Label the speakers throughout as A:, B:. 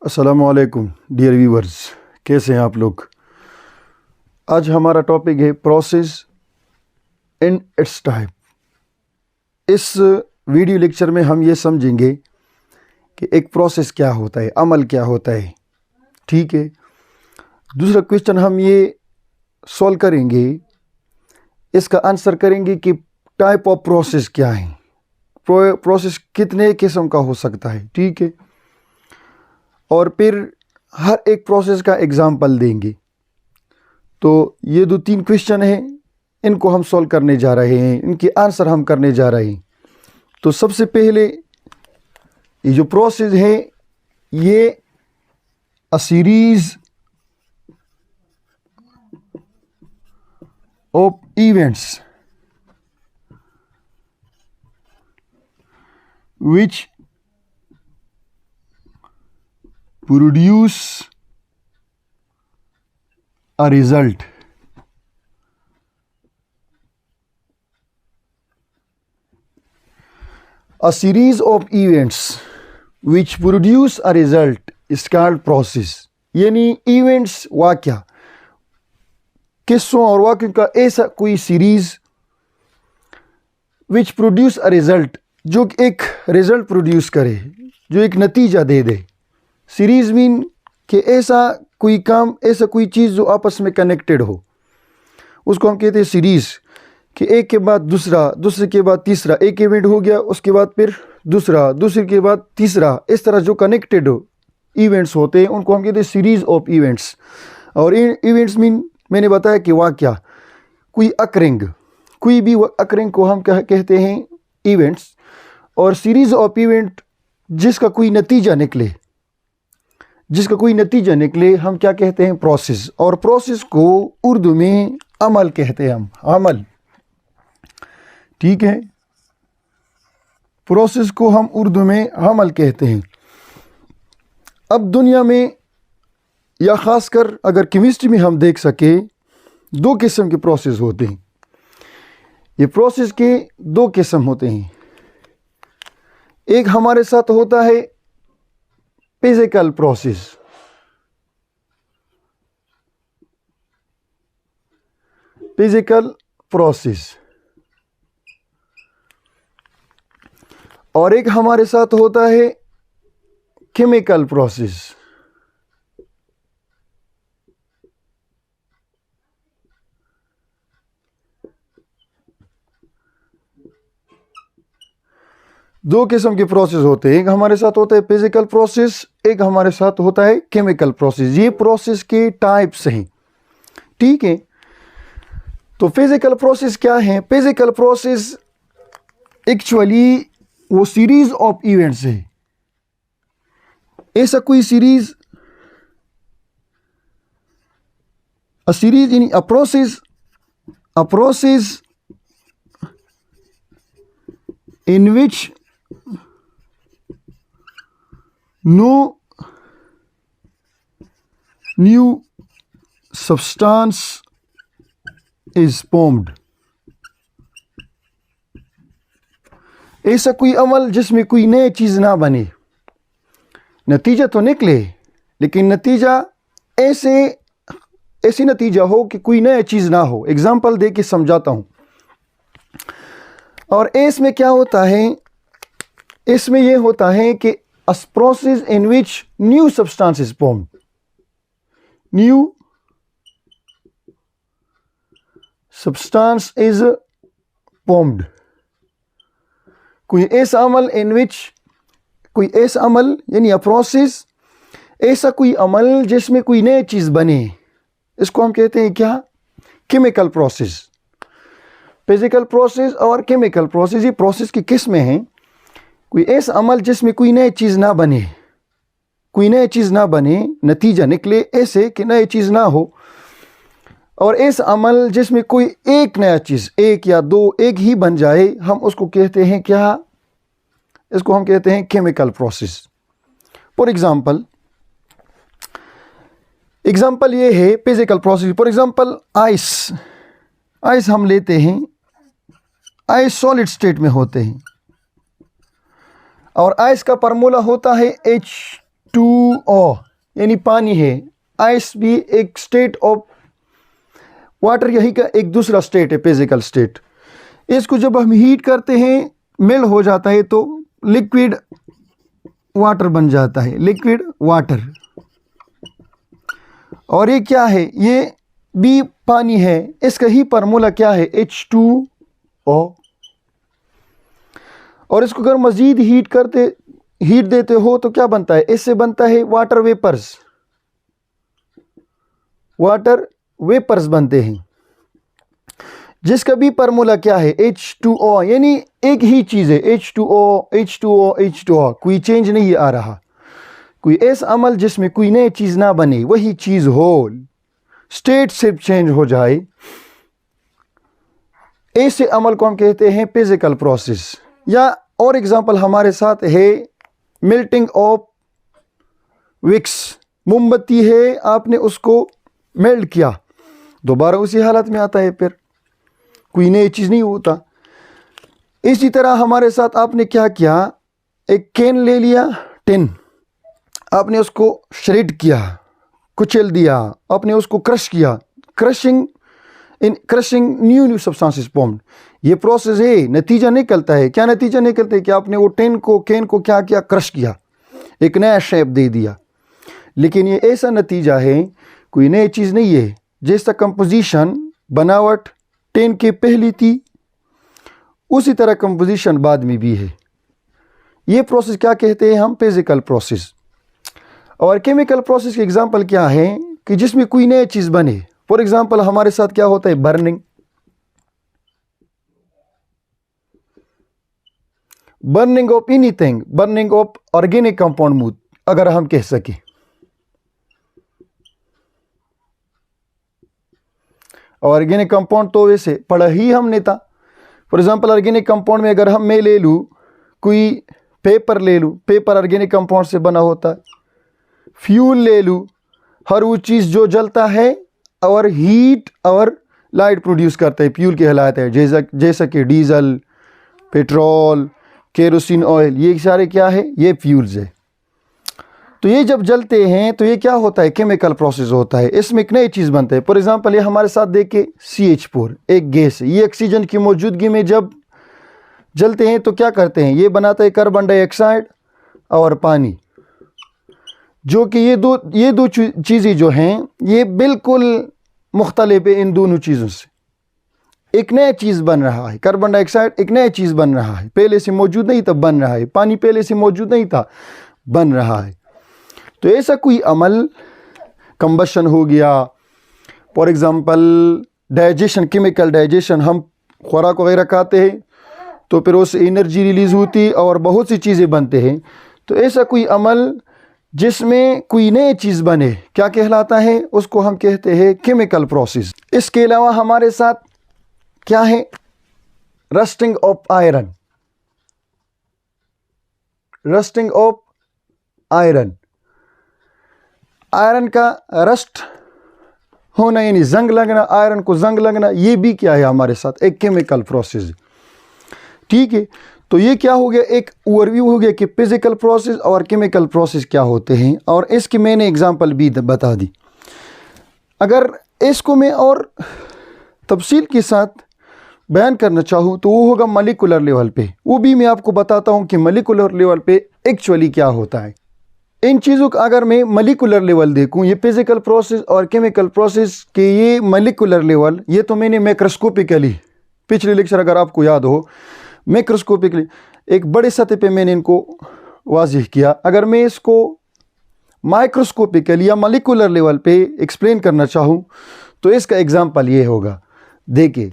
A: अस्सलामुअलैकुम dear viewers, कैसे हैं आप लोग। आज हमारा टॉपिक है प्रोसेस इन इट्स टाइप। इस वीडियो लेक्चर में हम ये समझेंगे कि एक प्रोसेस क्या होता है, अमल क्या होता है। ठीक है। दूसरा क्वेश्चन हम ये सॉल्व करेंगे, इसका आंसर करेंगे कि टाइप ऑफ प्रोसेस क्या है, प्रोसेस कितने किस्म का हो सकता है। ठीक है। और फिर हर एक प्रोसेस का एग्जाम्पल देंगे। तो ये 2-3 क्वेश्चन हैं, इनको हम सॉल्व करने जा रहे हैं, इनके आंसर हम करने जा रहे हैं। तो सबसे पहले ये जो प्रोसेस है ये a series of events which produce a result. A series of events which produce a result is called process. यानी इवेंट्स, वाक़या, किस्सों और वाक़यों का ऐसा कोई series which produce a result, जो एक रिजल्ट प्रोड्यूस करे, जो एक नतीजा दे दे। सीरीज मीन कि ऐसा कोई काम, ऐसा कोई चीज़ जो आपस में कनेक्टेड हो, उसको हम कहते हैं सीरीज़। कि एक के बाद दूसरा, दूसरे के बाद तीसरा, एक इवेंट हो गया उसके बाद फिर दूसरा, दूसरे के बाद तीसरा, इस तरह जो कनेक्टेड हो इवेंट्स होते हैं उनको हम कहते हैं सीरीज़ ऑफ इवेंट्स। और इन इवेंट्स मीन मैंने बताया कि वाक़या, कोई अकरिंग, कोई भी अकरिंग को हम कहते हैं इवेंट्स। और सीरीज़ ऑफ इवेंट जिसका कोई नतीजा निकले, जिसका कोई नतीजा निकले हम क्या कहते हैं, प्रोसेस। और प्रोसेस को उर्दू में अमल कहते हैं हम, अमल। ठीक है। प्रोसेस को हम उर्दू में अमल कहते हैं। अब दुनिया में या ख़ासकर अगर केमिस्ट्री में हम देख सके, 2 किस्म के प्रोसेस होते हैं। ये प्रोसेस के 2 किस्म होते हैं। एक हमारे साथ होता है फिजिकल प्रोसेस, फिजिकल प्रोसेस, और एक हमारे साथ होता है केमिकल प्रोसेस। दो किस्म के प्रोसेस होते हैं, एक हमारे साथ होता है फिजिकल प्रोसेस, एक हमारे साथ होता है केमिकल प्रोसेस। ये प्रोसेस के टाइप्स हैं। ठीक है। तो फिजिकल प्रोसेस क्या है? फिजिकल प्रोसेस एक्चुअली वो सीरीज ऑफ इवेंट्स है। ऐसा कोई सीरीज, अ सीरीज यानी a process in which no new substance is formed। ऐसा कोई अमल जिसमें कोई नई चीज़ ना बने। नतीजा तो निकले लेकिन नतीजा ऐसी नतीजा हो कि कोई नई चीज़ ना हो। एग्जाम्पल दे के समझाता हूँ। और इसमें क्या होता है, इसमें यह होता है कि a process in which new substance is formed, new substance is formed। कोई ऐसा अमल in which, कोई ऐसा अमल यानी a process, ऐसा कोई अमल जिसमें कोई नई चीज़ बने, इसको हम कहते हैं क्या, केमिकल प्रोसेस। फिजिकल प्रोसेस और केमिकल प्रोसेस, ये प्रोसेस की किस्में हैं। कोई ऐसा अमल जिसमें कोई नई चीज़ ना बने, कोई नई चीज़ ना बने, नतीजा निकले ऐसे कि नई चीज़ ना हो। और ऐसा अमल जिसमें कोई एक नया चीज़, एक या दो, एक ही बन जाए, हम उसको कहते हैं क्या, इसको हम कहते हैं केमिकल प्रोसेस। फॉर एग्जाम्पल ये है physical process. For example ice हम लेते हैं, आइस सॉलिड स्टेट में होते हैं और आइस का फार्मूला होता है H2O यानी पानी है। आइस भी एक स्टेट ऑफ वाटर, यही का एक दूसरा स्टेट है, फिजिकल स्टेट। इसको जब हम हीट करते हैं मेल्ट हो जाता है तो लिक्विड वाटर बन जाता है, लिक्विड वाटर। और ये क्या है, ये भी पानी है। इसका ही फार्मूला क्या है, H2O। और इसको अगर मजीद हीट देते हो तो क्या बनता है, इससे बनता है वाटर वेपर्स, वाटर वेपर्स बनते हैं, जिसका भी फार्मूला क्या है, H2O। यानी एक ही चीज़ है, H2O H2O H2O, कोई चेंज नहीं आ रहा। कोई ऐसा अमल जिसमें कोई नई चीज़ ना बने, वही चीज़ हो, स्टेट सिर्फ चेंज हो जाए, ऐसे अमल को हम कहते हैं फिजिकल प्रोसेस। या और एग्जांपल हमारे साथ है मेल्टिंग ऑफ विक्स। मोमबत्ती है, आपने उसको मेल्ट किया, दोबारा उसी हालत में आता है, फिर कोई नई चीज़ नहीं होता। इसी तरह हमारे साथ आपने क्या किया, एक कैन ले लिया, टिन, आपने उसको श्रेड किया, कुचल दिया, आपने उसको क्रश किया, क्रशिंग न्यू सब्सटेंसेस फॉर्म्ड। ये प्रोसेस है, नतीजा निकलता है। क्या नतीजा निकलता है कि आपने वो कैन को क्या किया, क्रश किया, एक नया शेप दे दिया। लेकिन ये ऐसा नतीजा है, कोई नई चीज़ नहीं है। जैसा कंपोजिशन बनावट टेन के पहली थी, उसी तरह कंपोजिशन बाद में भी है। ये प्रोसेस क्या कहते हैं हम, फिजिकल प्रोसेस। और केमिकल प्रोसेस के एग्जांपल क्या है कि जिसमें कोई नई चीज़ बने। फॉर एग्जांपल हमारे साथ क्या होता है, burning of anything, burning of organic compound mood, अगर हम कह सके। ऑर्गेनिक कंपाउंड तो वैसे पढ़ा ही हमने था। फॉर एग्जांपल ऑर्गेनिक कंपाउंड में अगर मैं ले लूँ, कोई पेपर ले लूँ, पेपर ऑर्गेनिक कंपाउंड से बना होता है। फ्यूल ले लूँ, हर वो चीज़ जो जलता है और हीट और लाइट प्रोड्यूस करता है, फ्यूल कहलाता है। जैसा कि डीजल, पेट्रोल, केरोसिन ऑयल, ये सारे क्या है, ये फ्यूल्स है। तो ये जब जलते हैं तो ये क्या होता है, केमिकल प्रोसेस होता है। इसमें एक नई चीज़ बनता है। फॉर एग्जांपल ये हमारे साथ देखिए CH4 एक गैस है। ये ऑक्सीजन की मौजूदगी में जब जलते हैं तो क्या करते हैं, ये बनाता है कार्बन डाइऑक्साइड और पानी, जो कि ये दो चीज़ें जो हैं ये बिल्कुल मुख्तलिफ है इन दोनों चीज़ों से। एक नया चीज़ बन रहा है, कार्बन डाइऑक्साइड एक नया चीज़ बन रहा है, पहले से मौजूद नहीं था, बन रहा है। पानी पहले से मौजूद नहीं था, बन रहा है। तो ऐसा कोई अमल, कंबशन हो गया। For example digestion, chemical digestion, हम खुराक वगैरह खाते हैं तो फिर उससे एनर्जी रिलीज़ होती और बहुत सी चीज़ें बनते हैं। तो ऐसा कोई अमल जिसमें कोई नई चीज़ बने, क्या कहलाता है, उसको हम कहते हैं केमिकल प्रोसेस। इसके अलावा हमारे साथ क्या है, rusting of iron, rusting of iron, iron का रस्ट होना यानी जंग लगना, आयरन को जंग लगना, ये भी क्या है हमारे साथ, एक केमिकल प्रोसेस। ठीक है, तो ये क्या हो गया, एक ओवरव्यू हो गया कि फिजिकल प्रोसेस और केमिकल प्रोसेस क्या होते हैं, और इसकी मैंने एग्जांपल भी बता दी। अगर इसको मैं और तफसील के साथ बयान करना चाहूँ तो वो होगा मॉलिक्यूलर लेवल पे। वो भी मैं आपको बताता हूँ कि मॉलिक्यूलर लेवल पे एक्चुअली क्या होता है। इन चीज़ों का अगर मैं मॉलिक्यूलर लेवल देखूँ, ये फिजिकल प्रोसेस और केमिकल प्रोसेस के ये मॉलिक्यूलर लेवल, ये तो मैंने मैक्रोस्कोपिकली, पिछले लेक्चर अगर आपको याद हो, मैक्रोस्कोपिकली एक बड़े सतह पे मैंने इनको वाज़ेह किया। अगर मैं इसको माइक्रोस्कोपिकली या मॉलिक्यूलर लेवल पे एक्सप्लेन करना चाहूँ तो इसका एग्जांपल ये होगा। देखिए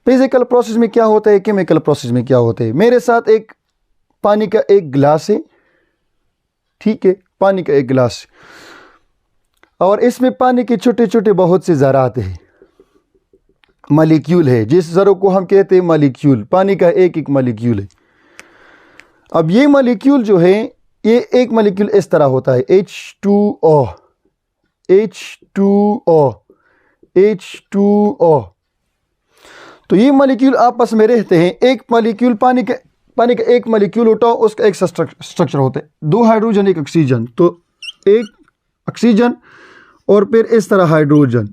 A: फिजिकल प्रोसेस में क्या होता है, केमिकल प्रोसेस में क्या होता है। मेरे साथ एक पानी का एक गिलास है, ठीक है, पानी का एक गिलास, और इसमें पानी के छोटे छोटे बहुत से ज़रात हैं, मॉलिक्यूल है, जिस ज़रों को हम कहते हैं मॉलिक्यूल। पानी का एक एक मॉलिक्यूल है। अब ये मॉलिक्यूल जो है, ये एक मॉलिक्यूल इस तरह होता है, H2O, H2O, H2O। तो ये मॉलिक्यूल आपस में रहते हैं। एक मॉलिक्यूल पानी का एक मॉलिक्यूल होता है, उसका एक स्ट्रक्चर होता है, 2 हाइड्रोजन 1 ऑक्सीजन। तो एक ऑक्सीजन और फिर इस तरह हाइड्रोजन,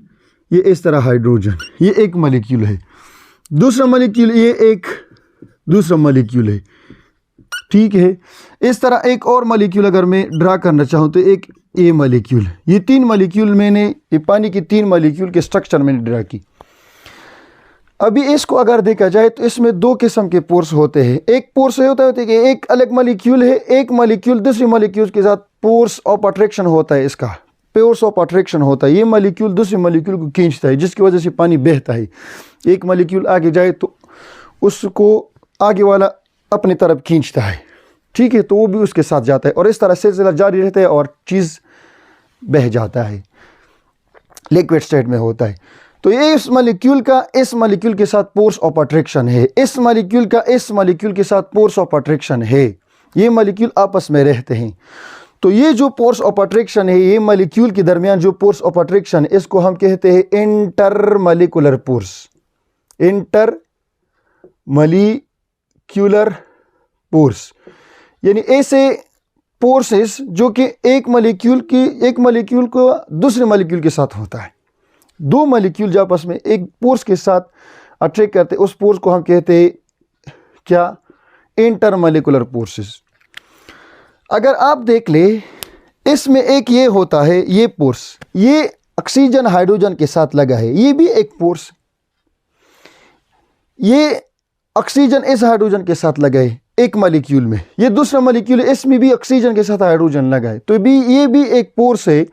A: ये इस तरह हाइड्रोजन, ये एक मॉलिक्यूल है। दूसरा मॉलिक्यूल ये एक दूसरा मॉलिक्यूल है, ठीक है। इस तरह एक और मॉलिक्यूल अगर मैं ड्रा करना चाहूँ तो एक ए मॉलिक्यूल, ये 3 मॉलिक्यूल मैंने, ये पानी की 3 मॉलिक्यूल के स्ट्रक्चर मैंने ड्रा की। अभी इसको अगर देखा जाए तो इसमें 2 किस्म के पोर्स होते हैं। एक पोर्स होता है कि एक अलग मॉलिक्यूल है, एक मॉलिक्यूल दूसरी मॉलिक्यूल के साथ फोर्स ऑफ अट्रैक्शन होता है, इसका फोर्स ऑफ अट्रैक्शन होता है। ये मॉलिक्यूल दूसरे मॉलिक्यूल को खींचता है, जिसकी वजह से पानी बहता है। एक मॉलिक्यूल आगे जाए तो उसको आगे वाला अपनी तरफ खींचता है, ठीक है, तो वो भी उसके साथ जाता है और इस तरह सिलसिला जारी रहता है और चीज़ बह जाता है, लिक्विड स्टेट में होता है। तो ये इस मॉलिक्यूल का इस मॉलिक्यूल के साथ फोर्स ऑफ अट्रैक्शन है, इस मॉलिक्यूल का इस मॉलिक्यूल के साथ फोर्स ऑफ अट्रैक्शन है। ये मॉलिक्यूल आपस में रहते हैं। तो ये जो फोर्स ऑफ अट्रैक्शन है, ये मॉलिक्यूल के दरमियान जो फोर्स ऑफ अट्रैक्शन, इसको हम कहते हैं इंटरमॉलिक्यूलर फोर्स। इंटरमॉलिक्यूलर फोर्स यानी ऐसे फोर्सेस जो कि एक मॉलिक्यूल को दूसरे मॉलिक्यूल के साथ होता है। 2 मॉलिक्यूल जो आपस में एक फोर्स के साथ अट्रैक्ट करते हैं, उस फोर्स को हम कहते हैं क्या? Intermolecular forces. अगर आप देख ले, इसमें एक ये होता है, ये फोर्स, ये ऑक्सीजन हाइड्रोजन के साथ लगा है, ये भी एक फोर्स। ये ऑक्सीजन इस हाइड्रोजन के साथ लगा है एक मॉलिक्यूल में, ये दूसरा मॉलिक्यूल है, इसमें भी ऑक्सीजन के साथ हाइड्रोजन लगा है, तो भी ये भी एक फोर्स है।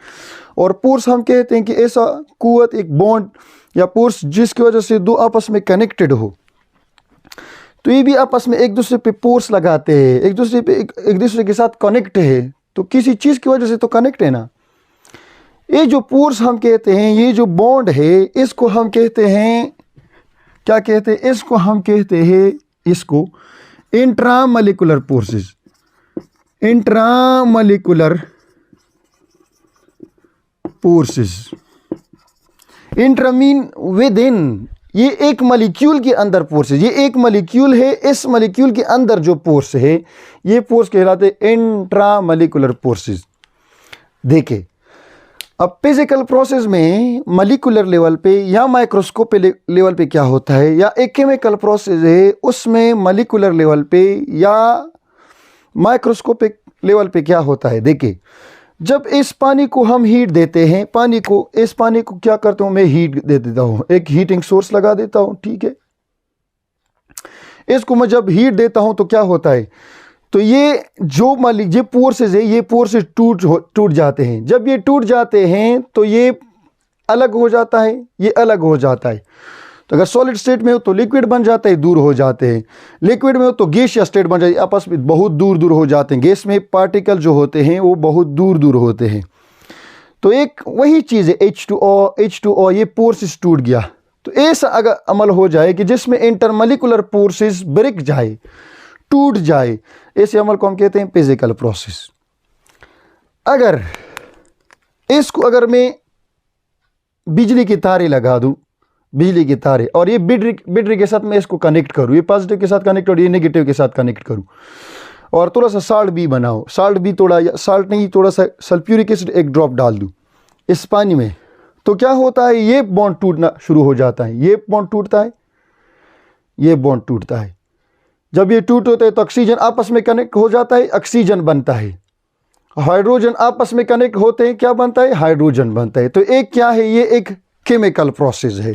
A: और फोर्स हम कहते हैं कि ऐसा कुव्वत, एक बॉन्ड या फोर्स जिसकी वजह से 2 आपस में कनेक्टेड हो। तो ये भी आपस में एक दूसरे पे फोर्स लगाते हैं, एक दूसरे के साथ कनेक्ट है, तो किसी चीज़ की वजह से तो कनेक्ट है ना। ये जो फोर्स हम कहते हैं, ये जो बॉन्ड है, इसको हम कहते हैं, क्या कहते हैं? इसको हम कहते हैं, इसको intramolecular forces. Intramolecular forces, intra mean with in, ये एक मॉलिक्यूल के अंदर फोर्स है, ये एक मॉलिक्यूल है, इस मॉलिक्यूल के अंदर जो फोर्स है, ये फोर्स कहलाते हैं इंट्रामॉलिक्यूलर फोर्सेस। देखिए, अब फिजिकल प्रोसेस में मॉलिक्यूलर लेवल पे या माइक्रोस्कोपिक लेवल पे क्या होता है, या एक केमिकल प्रोसेस है उसमें मॉलिक्यूलर लेवल पे या माइक्रोस्कोपिक लेवल पे क्या होता है। देखिए, जब इस पानी को हम हीट देते हैं, इस पानी को क्या करता हूँ मैं, हीट दे देता हूँ, एक हीटिंग सोर्स लगा देता हूँ, ठीक है। इसको मैं जब हीट देता हूँ तो क्या होता है, तो ये जो फोर्सेस है, ये फोर्सेस टूट जाते हैं। जब ये टूट जाते हैं तो ये अलग हो जाता है, ये अलग हो जाता है। तो अगर सॉलिड स्टेट में हो तो लिक्विड बन जाता है, दूर हो जाते हैं। लिक्विड में हो तो गैसियस स्टेट बन जाती है, आपस में बहुत दूर दूर हो जाते हैं। गैस में पार्टिकल जो होते हैं वो बहुत दूर दूर होते हैं। तो एक वही चीज़ है H2O, ये फोर्सेस टूट गया। तो ऐसा अगर अमल हो जाए कि जिसमें इंटरमॉलिक्यूलर फोर्सेस ब्रेक जाए, टूट जाए, ऐसे अमल को हम कहते हैं फिजिकल प्रोसेस। अगर मैं बिजली की तारें लगा दूं, बिजली की तारें, और ये बैटरी के साथ मैं इसको कनेक्ट करूँ, ये पॉजिटिव के साथ कनेक्ट और ये नेगेटिव के साथ कनेक्ट करूँ, और थोड़ा सा साल्ट भी बनाओ, थोड़ा सा सल्फ्यूरिक एसिड एक ड्रॉप डाल दूँ इस पानी में, तो क्या होता है, ये बॉन्ड टूटना शुरू हो जाता है। ये बॉन्ड टूटता है, ये बॉन्ड टूटता है। जब ये टूट होता है तो ऑक्सीजन आपस में कनेक्ट हो जाता है, ऑक्सीजन बनता है। हाइड्रोजन आपस में कनेक्ट होते हैं, क्या बनता है, हाइड्रोजन बनता है। तो एक क्या है, ये एक केमिकल प्रोसेस है।